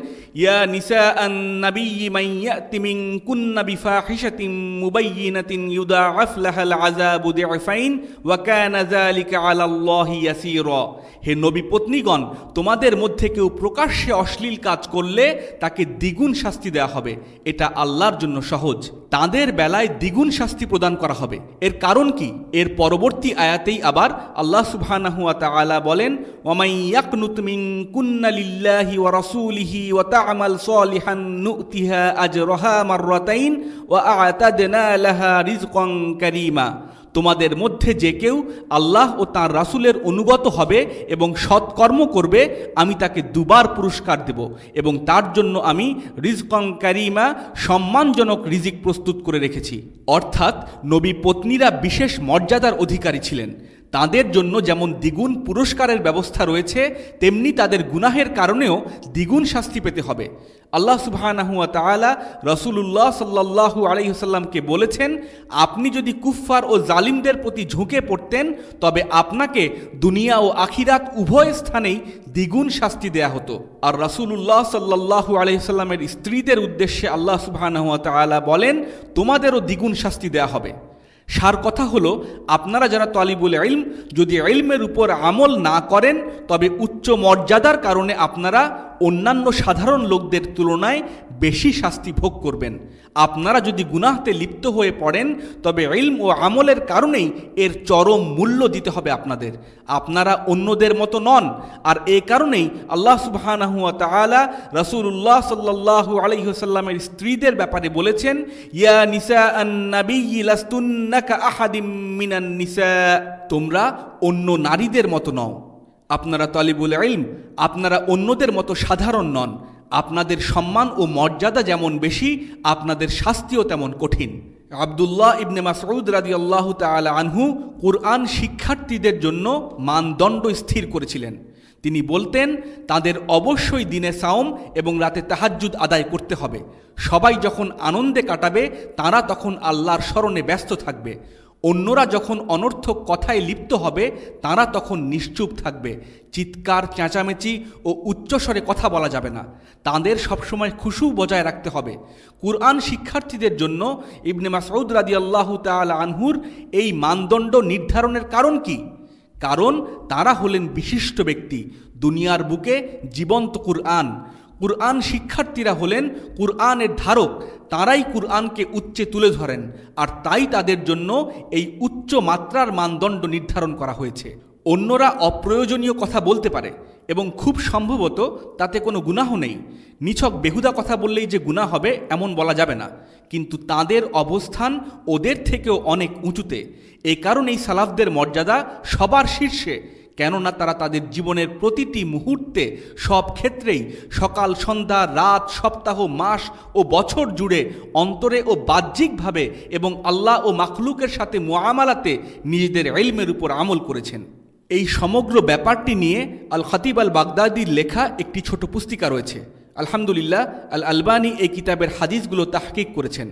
[SPEAKER 2] ইয়া নিসাআন নাবিয়্যি মান ইয়াতি মিনকুন্না বিফাহিশাতিন মুবায়্যিনাতিন ইউদাআফ লাহাল আযাবু দি'ফাইন ওয়া কানা যালিকা আলাল্লাহি ইয়াসীরা। হে নবী পত্নীগণ, তোমাদের মধ্যে কেউ প্রকাশ্যে অশ্লীল কাজ করলে তাকে দ্বিগুণ শাস্তি দেওয়া হবে, এটা আল্লাহর জন্য সহজ। তাদের বেলায় দ্বিগুণ শাস্তি প্রদান করা হবে। এর কারণ কি? এর পরবর্তী আয়াতেই আবার আল্লাহ সুবহানাহু ওয়া তাআলা বলেন, ওয়ামান ইয়াকনুত মিনকুন্না লিল্লাহি ওয়া রাসূলিহি ওয়া তা'মাল সালিহান নু'তিহা আজরাহা মাররাতাইন ওয়া আ'তাদনা লাহা রিজকান কারীমা। তোমাদের মধ্যে যে কেউ আল্লাহ ও তাঁর রাসূলের অনুগত হবে এবং সৎকর্ম করবে, আমি তাকে দুবার পুরস্কার দেব এবং তার জন্য আমি রিজকান কারীমা, সম্মানজনক রিজিক প্রস্তুত করে রেখেছি। অর্থাৎ নবী পত্নীরা বিশেষ মর্যাদার অধিকারী ছিলেন। তাদের জন্য যেমন দ্বিগুণ পুরস্কারের ব্যবস্থা রয়েছে, তেমনি তাদের গুনাহের কারণেও দ্বিগুণ শাস্তি পেতে হবে। আল্লাহ সুবহানাহু ওয়া তাআলা রাসূলুল্লাহ সাল্লাল্লাহু আলাইহি ওয়াসাল্লামকে বলেছেন, আপনি যদি কুফফার ও জালিমদের প্রতি ঝুঁকে পড়তেন তবে আপনাকে দুনিয়া ও আখিরাত উভয় স্থানেই দ্বিগুণ শাস্তি দেয়া হতো। আর রাসূলুল্লাহ সাল্লাল্লাহু আলাইহি ওয়াসাল্লামের স্ত্রীদের উদ্দেশ্যে আল্লাহ সুবহানাহু ওয়া তাআলা বলেন, তোমাদেরও দ্বিগুণ শাস্তি দেয়া হবে। সার কথা হলো, আপনারা যারা তালিবুল ইলম, যদি ইলমের উপর আমল না করেন তবে উচ্চ মর্যাদার কারণে আপনারা অন্যান্য সাধারণ লোকদের তুলনায় বেশি শাস্তি ভোগ করবেন। আপনারা যদি গুনাহতে লিপ্ত হয়ে পড়েন তবে ইলম ও আমলের কারণেই এর চরম মূল্য দিতে হবে আপনাদের। আপনারা অন্যদের মতো নন। আর এ কারণেই আল্লাহ সুবহানাহু ওয়া তাআলা রাসূলুল্লাহ সাল্লাল্লাহু আলাইহি ওয়াসাল্লামের স্ত্রীদের ব্যাপারে বলেছেন, ইয়া নিসাআন নাবিয়্যি লাস্তুন্না কা আহাদিম মিনান নিসা। তোমরা অন্য নারীদের মতো নও। আপনারা তালিবুল ইলম, আপনারা অন্যদের মতো সাধারণ নন। আপনাদের সম্মান ও মর্যাদা যেমন বেশি, আপনাদের শাস্তিও তেমন কঠিন। আব্দুল্লাহ ইবনে মাসউদ রাদিয়াল্লাহু তাআলা আনহু কুরআন শিক্ষার্থীদের জন্য মানদণ্ড স্থির করেছিলেন। তিনি বলতেন, তাদের অবশ্যই দিনে সাওম এবং রাতে তাহাজ্জুদ আদায় করতে হবে। সবাই যখন আনন্দে কাটাবে তারা তখন আল্লাহর স্মরণে ব্যস্ত থাকবে। অন্যরা যখন অনর্থক কথায় লিপ্ত হবে তারা তখন নিশ্চুপ থাকবে। চিৎকার, চেঁচামেচি ও উচ্চস্বরে কথা বলা যাবে না। তাদের সবসময় খুশু বজায় রাখতে হবে। কুরআন শিক্ষার্থীদের জন্য ইবনে মাসউদ রাদিয়াল্লাহু তাআলা আনহুর এই মানদণ্ড নির্ধারণের কারণ কি? কারণ তারা হলেন বিশিষ্ট ব্যক্তি, দুনিয়ার বুকে জীবন্ত কুরআন। কুরআন শিক্ষার্থীরা হলেন কুরআনের ধারক। তারাই কুরআনকে উচ্চে তুলে ধরেন, আর তাই তাদের জন্য এই উচ্চ মাত্রার মানদণ্ড নির্ধারণ করা হয়েছে। অন্যরা অপ্রয়োজনীয় কথা বলতে পারে এবং খুব সম্ভবত তাতে কোনো গুনাহ নেই। নিছক বেহুদা কথা বললেই যে গুনাহ হবে এমন বলা যাবে না, কিন্তু তাদের অবস্থান ওদের থেকেও অনেক উঁচুতে। এ কারণেই সালাফদের মর্যাদা সবার শীর্ষে, কেননা তারা তাদের জীবনের প্রতিটি মুহূর্তে, সব ক্ষেত্রেই, সকাল, সন্ধ্যা, রাত, সপ্তাহ, মাস ও বছর জুড়ে অন্তরে ও বাহ্যিকভাবে এবং আল্লাহ ও মাখলুকের সাথে মুআমালাতে নিজেদের ইলমের উপর আমল করেছেন। এই সমগ্র ব্যাপারটি নিয়ে আল খতিব আল বাগদাদির লেখা একটি ছোট পুস্তিকা রয়েছে। আলহামদুলিল্লাহ, আল আলবানী এই কিতাবের হাদিসগুলো তাহকিক করেছেন।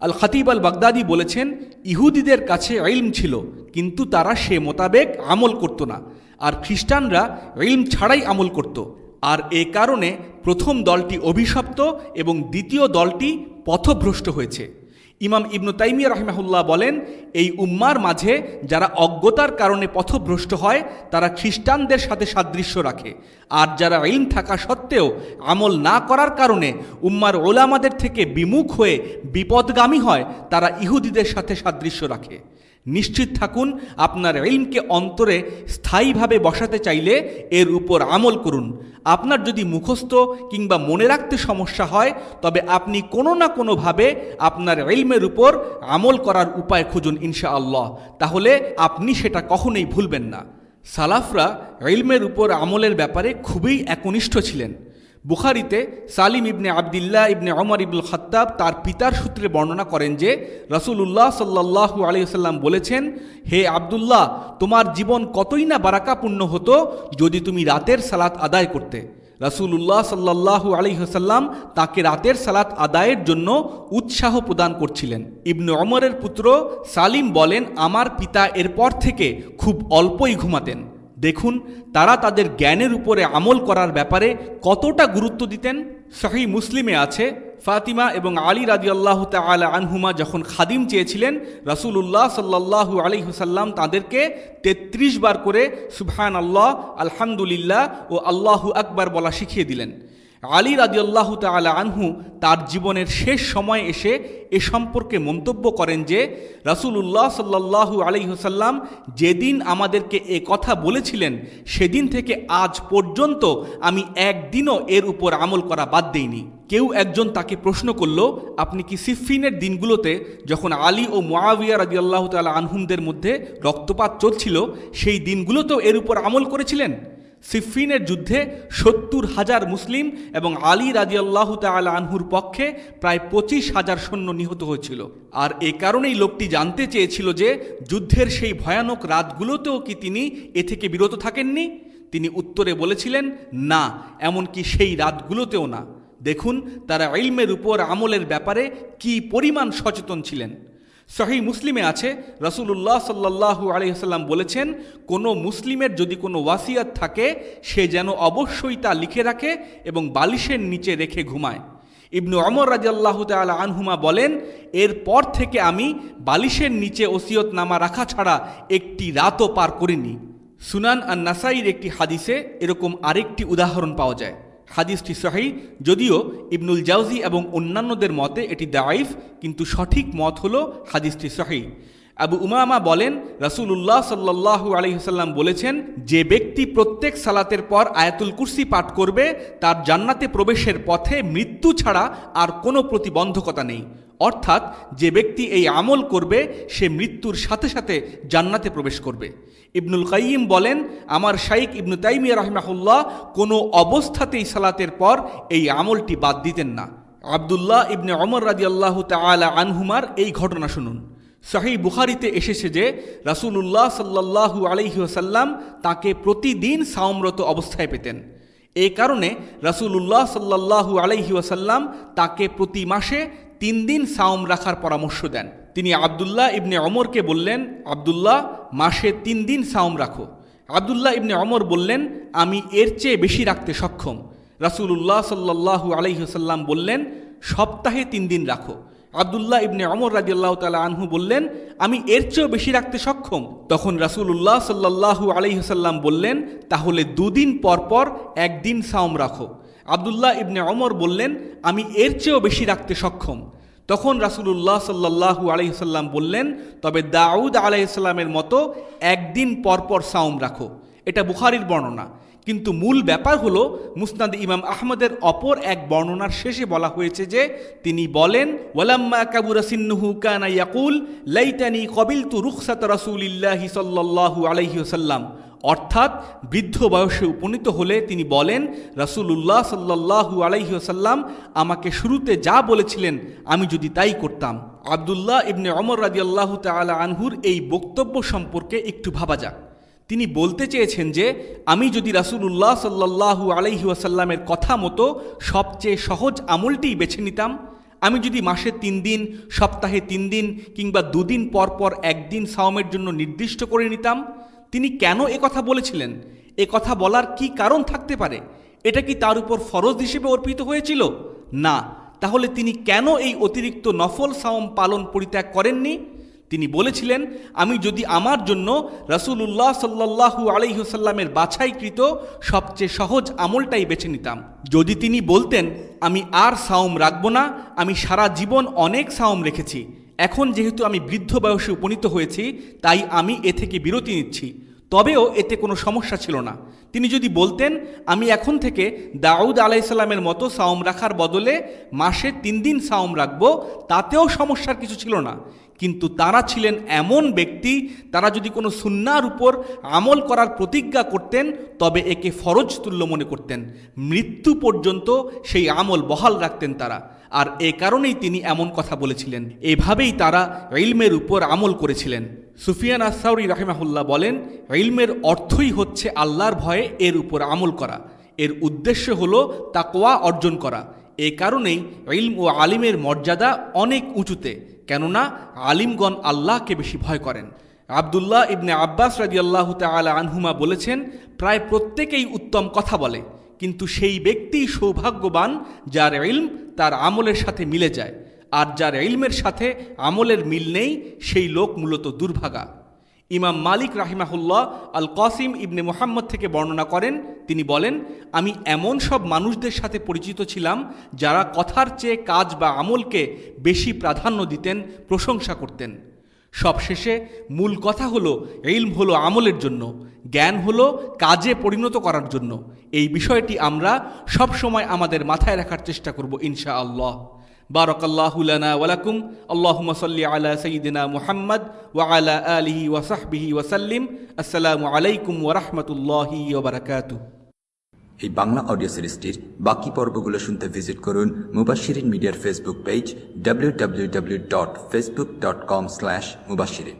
[SPEAKER 2] আল খতিব আল বাগদাদি বলেছেন, ইহুদিদের কাছে ইলম ছিল, কিন্তু তারা সে মোতাবেক আমল করত না, আর খ্রিস্টানরা ইলম ছাড়াই আমল করত। আর এ কারণে প্রথম দলটি অভিশপ্ত এবং দ্বিতীয় দলটি পথভ্রষ্ট হয়েছে। ইমাম ইবনু তাইমিয়া রাহিমাহুল্লাহ বলেন, এই উম্মার মাঝে যারা অজ্ঞতার কারণে পথভ্রষ্ট হয় তারা খ্রিস্টানদের সাথে সাদৃশ্য রাখে, আর যারা ইলম থাকা সত্ত্বেও আমল না করার কারণে উম্মার ওলামাদের থেকে বিমুখ হয়ে বিপদগামী হয় তারা ইহুদিদের সাথে সাদৃশ্য রাখে। নিশ্চিত থাকুন, আপনার ইলমকে অন্তরে স্থায়ীভাবে বসাতে চাইলে এর উপর আমল করুন। আপনার যদি মুখস্থ কিংবা মনে রাখতে সমস্যা হয় তবে আপনি কোনো না কোনোভাবে আপনার ইলমের উপর আমল করার উপায় খুঁজুন ইনশাআল্লাহ, তাহলে আপনি সেটা কখনোই ভুলবেন না। সালাফরা ইলমের উপর আমলের ব্যাপারে খুবই একনিষ্ঠ ছিলেন। বুখারীতে সালিম ইবনে আবদুল্লাহ ইবনে ওমর ইবনুল খাত্তাব তার পিতার সূত্রে বর্ণনা করেন যে রাসূলুল্লাহ সাল্লাল্লাহু আলাইহি ওয়াসাল্লাম বলেছেন, হে আবদুল্লাহ, তোমার জীবন কতই না বারাকাপূর্ণ হতো যদি তুমি রাতের সালাত আদায় করতে। রাসূলুল্লাহ সাল্লাল্লাহু আলাইহি ওয়াসাল্লাম তাকে রাতের সালাত আদায়ের জন্য উৎসাহ প্রদান করছিলেন। ইবনে ওমরের পুত্র সালিম বলেন, আমার পিতা এরপর থেকে খুব অল্পই ঘুমাতেন। দেখুন তারা তাদের জ্ঞানের উপরে আমল করার ব্যাপারে কতটা গুরুত্ব দিতেন। সহিহ মুসলিমে আছে, ফাতিমা এবং আলী রাদিয়াল্লাহু তাআলা আনহুমা যখন খাদিম চেয়েছিলেন, রাসূলুল্লাহ সাল্লাল্লাহু আলাইহি ওয়াসাল্লাম তাদেরকে 33 বার করে সুবহানাল্লাহ, আলহামদুলিল্লাহ ও আল্লাহু আকবার বলা শিখিয়ে দিলেন। আলী রাদিয়াল্লাহু তাআলা আনহু তার জীবনের শেষ সময়ে এসে এ সম্পর্কে মন্তব্য করেন যে রাসূলুল্লাহ সাল্লাল্লাহু আলাইহি ওয়াসাল্লাম যেদিন আমাদেরকে এ কথা বলেছিলেন সেদিন থেকে আজ পর্যন্ত আমি একদিনও এর উপর আমল করা বাদ দেইনি। কেউ একজন তাকে প্রশ্ন করল, আপনি কি সিফফিনের দিনগুলোতে যখন আলী ও মুআবিয়া রাদিয়াল্লাহু তাআলা আনহুমদের মধ্যে রক্তপাত চলছিল সেই দিনগুলোতেও এর উপর আমল করেছিলেন? সিফফিনের যুদ্ধে 70,000 মুসলিম এবং আলী রাদিয়াল্লাহু তাআলা আনহুর পক্ষে প্রায় 25,000 সৈন্য নিহত হয়েছিল। আর এ কারণেই লোকটি জানতে চেয়েছিল যে যুদ্ধের সেই ভয়ানক রাতগুলোতেও কি তিনি এ থেকে বিরত থাকেননি? তিনি উত্তরে বলেছিলেন, না, এমনকি সেই রাতগুলোতেও না। দেখুন তারা ইলমের উপর আমলের ব্যাপারে কি পরিমাণ সচেতন ছিলেন। সহিহ মুসলিমে আছে, রাসূলুল্লাহ সাল্লাল্লাহু আলাইহি ওয়াসাল্লাম বলেছেন, কোনো মুসলিমের যদি কোনো ওয়াসিয়াত থাকে সে যেন অবশ্যই তা লিখে রাখে এবং বালিশের নিচে রেখে ঘুমায়। ইবনে ওমর রাদিয়াল্লাহু তাআলা আনহুমা বলেন, এরপর থেকে আমি বালিশের নিচে ওসিয়তনামা রাখা ছাড়া একটি রাতও পার করিনি। সুনান আন-নাসাইর একটি হাদিসে এরকম আরেকটি উদাহরণ পাওয়া যায়। হাদিসটি সহিহ, যদিও ইবনুল জাওজি এবং অন্যান্যদের মতে এটি দাঈফ, কিন্তু সঠিক মত হলো হাদিসটি সহিহ। আবু উমামা বলেন, রাসূলুল্লাহ সাল্লাল্লাহু আলাইহি ওয়াসাল্লাম বলেছেন, যে ব্যক্তি প্রত্যেক সালাতের পর আয়াতুল কুরসি পাঠ করবে তার জান্নাতে প্রবেশের পথে মৃত্যু ছাড়া আর কোনো প্রতিবন্ধকতা নেই। অর্থাৎ যে ব্যক্তি এই আমল করবে সে মৃত্যুর সাথে সাথে জান্নাতে প্রবেশ করবে। ইবনুল কাইয়িম বলেন, আমার শাইখ ইবনু তাইমিয়া রাহিমাহুল্লাহ কোনো অবস্থাতেই সালাতের পর এই আমলটি বাদ দিতেন না। আব্দুল্লাহ ইবনে ওমর রাদিয়াল্লাহু তাআলা আনহুমার এই ঘটনা শুনুন। সহিহ বুখারীতে এসেছে যে রাসূলুল্লাহ সাল্লাল্লাহু আলাইহি ওয়াসাল্লাম তাকে প্রতিদিন সাওমরত অবস্থায় পেতেন। এই কারণে রাসূলুল্লাহ সাল্লাল্লাহু আলাইহি ওয়াসাল্লাম তাকে প্রতি মাসে 3 দিন সাওম রাখার পরামর্শ দেন। তিনি আব্দুল্লাহ ইবনে ওমরকে বললেন, আব্দুল্লাহ, মাসে 3 দিন সাওম রাখো। আব্দুল্লাহ ইবনে ওমর বললেন, আমি এর চেয়ে বেশি রাখতে সক্ষম। রাসূলুল্লাহ সাল্লাল্লাহু আলাইহি ওয়াসাল্লাম বললেন, সপ্তাহে 3 দিন রাখো। আব্দুল্লাহ ইবনে ওমর রাদিয়াল্লাহু তাআলা আনহু বললেন, আমি এর চেয়েও বেশি রাখতে সক্ষম। তখন রাসূলুল্লাহ সাল্লাল্লাহু আলাইহি ওয়াসাল্লাম বললেন, তাহলে 2 দিন পর পর 1 দিন সাওম রাখো। আব্দুল্লাহ ইবনে ওমর বললেন, আমি এর চেয়েও বেশি রাখতে সক্ষম। তখন রাসূলুল্লাহ সাল্লাল্লাহু আলাইহি ওয়াসাল্লাম বললেন, তবে দাউদ আলাইহিস সালামের মতো 1 দিন পর পর সাওম রাখো। এটা বুখারীর বর্ণনা, কিন্তু মূল ব্যাপার হলো মুসনাদ ইমাম আহমদের অপর এক বর্ণনার শেষে বলা হয়েছে যে তিনি বলেন, ওয়ালাম্মা কাবুরা সিন্নুহু কানা ইয়াকুল লাইতানি কবিলতু রুখসাত রাসূলিল্লাহি সাল্লাল্লাহু আলাইহি ওয়াসাল্লাম। অর্থাৎ বৃদ্ধ বয়সে উপনীত হলে তিনি বলেন, রাসূলুল্লাহ সাল্লাল্লাহু আলাইহি ওয়াসাল্লাম আমাকে শুরুতে যা বলেছিলেন আমি যদি তাই করতাম। আব্দুল্লাহ ইবনে ওমর রাদিয়াল্লাহু তাআলা আনহুর এই বক্তব্য সম্পর্কে একটু ভাবা যাক। তিনি বলতে চেয়েছেন যে আমি যদি রাসূলুল্লাহ সাল্লাল্লাহু আলাইহি ওয়াসাল্লামের কথা মতো সবচেয়ে সহজ আমলটিই বেছে নিতাম, আমি যদি মাসে 3 দিন, সপ্তাহে 3 দিন কিংবা 2 দিন পর পর 1 দিন সাওমের জন্য নির্দিষ্ট করে নিতাম, তিনি কেন কথা বলেছিলেন? কথা বলার কি কারণ থাকতে পারে? এটা কি তার উপর ফরজ হিসেবে অর্পিত হয়েছিল? না। তাহলে তিনি কেন এই অতিরিক্ত নফল সাওম পালন পরিত্যাগ করেননি? তিনি বলেছিলেন, আমি যদি আমার জন্য রাসূলুল্লাহ সাল্লাল্লাহু আলাইহি ওয়াসাল্লামের বাছাইকৃত সবচেয়ে সহজ আমলটাই বেছে নিতাম। যদি তিনি বলতেন, আমি আর সাওম রাখব না, আমি সারা জীবন অনেক সাওম রেখেছি, এখন যেহেতু আমি বৃদ্ধ বয়সে উপনীত হয়েছি তাই আমি এ থেকে বিরতি নিচ্ছি, তবেও এতে কোনো সমস্যা ছিল না। তিনি যদি বলতেন, আমি এখন থেকে দাউদ আলাইহিস সালামের মতো সাওম রাখার বদলে মাসে 3 দিন সাওম রাখব, তাতেও সমস্যার কিছু ছিল না। কিন্তু তারা ছিলেন এমন ব্যক্তি, তারা যদি কোনো সুন্নাহর উপর আমল করার প্রতিজ্ঞা করতেন তবে একে ফরজ তুল্য মনে করতেন, মৃত্যু পর্যন্ত সেই আমল বহাল রাখতেন তারা। আর এ কারণেই তিনি এমন কথা বলেছিলেন। এভাবেই তারা ইলমের উপর আমল করেছিলেন। সুফিয়ান আস-সাউরি রাহিমাহুল্লাহ বলেন, ইলমের অর্থই হচ্ছে আল্লাহর ভয়ে এর উপর আমল করা। এর উদ্দেশ্য হলো তাকওয়া অর্জন করা। এ কারণেই ইলম ও আলিমের মর্যাদা অনেক উঁচুতে, কেননা আলিমগণ আল্লাহকে বেশি ভয় করেন। আব্দুল্লাহ ইবনে আব্বাস রাদিয়াল্লাহু তাআলা আনহুমা বলেছেন, প্রায় প্রত্যেকেই উত্তম কথা বলে, কিন্তু সেই ব্যক্তিই সৌভাগ্যবান যার ইলম তার আমলের সাথে মিলে যায়, আর যার ইলমের সাথে আমলের মিল নেই সেই লোক মূলত দুর্ভাগা। ইমাম মালিক রাহিমাহুল্লাহ আল কাসিম ইবনে মুহাম্মদ থেকে বর্ণনা করেন, তিনি বলেন, আমি এমন সব মানুষদের সাথে পরিচিত ছিলাম যারা কথার চেয়ে কাজ বা আমলকে বেশি প্রাধান্য দিতেন, প্রশংসা করতেন। সবশেষে মূল কথা হলো, ইলম হলো আমলের জন্য, জ্ঞান হলো কাজে পরিণত করার জন্য। এই বিষয়টি আমরা সব সময় আমাদের মাথায় রাখার চেষ্টা করব ইনশাআল্লাহ। বারাকাল্লাহু লানা ওয়া লাকুম। আল্লাহুম্মা সাল্লি আলা সাইয়্যিদিনা মুহাম্মদ ওয়া আলা আলিহি ওয়া সাহবিহি ওয়া সাল্লিম। আসসালামু আলাইকুম ওয়া রাহমাতুল্লাহি ওয়া বারাকাতুহু।
[SPEAKER 1] এই বাংলা অডিও সিরিজটির বাকি পর্বগুলো শুনতে ভিজিট করুন মুবাশশিরিন মিডিয়ার ফেসবুক পেজ www.facebook.com/mubashirin।